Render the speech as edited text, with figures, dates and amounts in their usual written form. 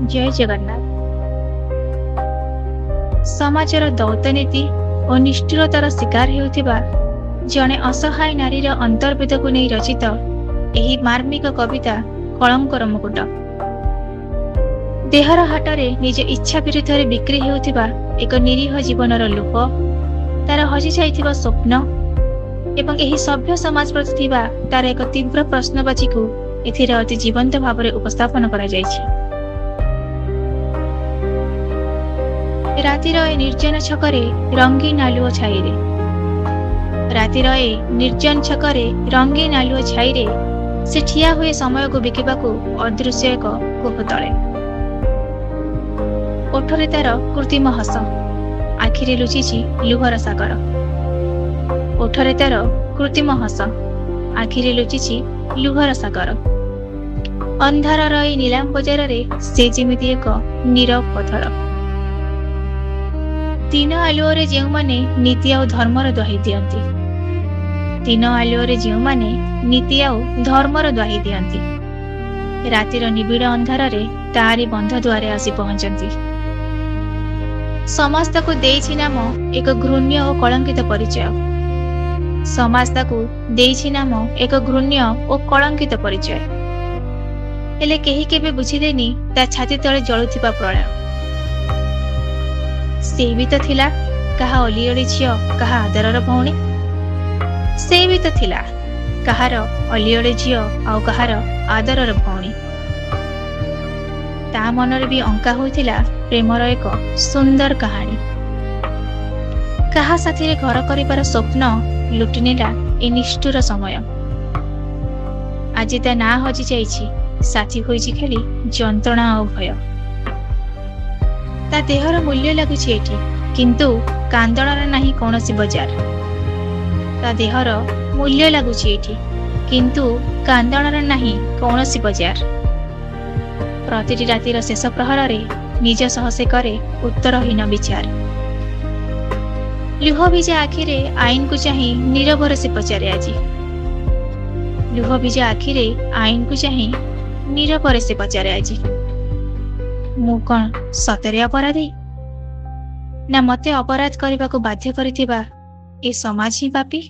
जय जगन्नाथ। समाजर दौतनीति और निष्ठुरतार शिकार हेउथिबा जणे असहाय नारीर अंतर्वेद को नहीं रचित एही मार्मिक कविता कलंकर मुकुट। देहर हाटरे निज इच्छा विरुद्ध रे बिक्री हेउथिबा एक निरीह जीवनर लुह, तार हजि जाइथिबा स्वप्न एवं एही सभ्य समाज प्रति थिबा तार एक तीव्र प्रश्नवाची को एथिरे अति जीवंत भाव उपस्थापन करा जायछि। रातिर ए निर्जन छकरे रंगीन आलुओ छाईरे, रातिर ए निर्जन छकरे रंगीन आलुओ छाईरे से ठिया हुए समय को बिकिबाकू अदृश्य एक कोप तले। ओठरे तार कृत्रिम हस, आखिरे लुचिछि लुहर सागर। ओठरे तार कृत्रिम हस, आखिरे लुचिछि लुहर सागर। अंधारर ए नीलाम बजार रे से जेमिति एक नीरव पथर। दिन आलुओरे जेउ माने नीति आउ धर्मर दुहाई दियंती, दिन आलुओरे जेउ माने नीति आउ धर्मर दुहाई दियंती, रातिर निबिड़ अंधारे तारी बंध द्वारे आसी पहुंचती। समाज ताकू देइछि नाम एक घृण्य और कलंकित परिचय। समाज ताकू देइछि नाम एक घृण्य और कलंकित परिचय। हेले केही केबे बुझिलेनी ता छाती तले जळुथिबा प्रलय। से भी तो थिला कहा अलिअली झियो, कहा आदरर भौणी। से भी तो थिला कहार अलिअली झियो आउ कहार आदरर भौणी। ता मनरे भी अंका होइथिला प्रेमर एक सुंदर कहानी। कहा साथीरे घर करिबार स्वप्न लुटि नेला ए निष्ठुर समय। आज ता ना हजि जाइछि, साथी होइछि खाली जंत्रणा और भय। ता देहर मूल्य लगुछि एठी, किंतु कांदणर नाही कोनोसी बजार। ता देहर मूल्य लगुछि एठी, किंतु कांदणर नाही कोनोसी बजार। प्रतिटी रातिर शेष प्रहर रे निज सह से करे उत्तरहीन विचार। लुह भिजा आखिरे आईन को चाही नीरवर से पचारे आजी। लुह भिजा आखिरे आईन को चाही नीरवर से पचारे आजी। मु कौन सतरे अपराधी, ना मते अपराध करने को बाध्य करिथिबा ए समाज ही पापी।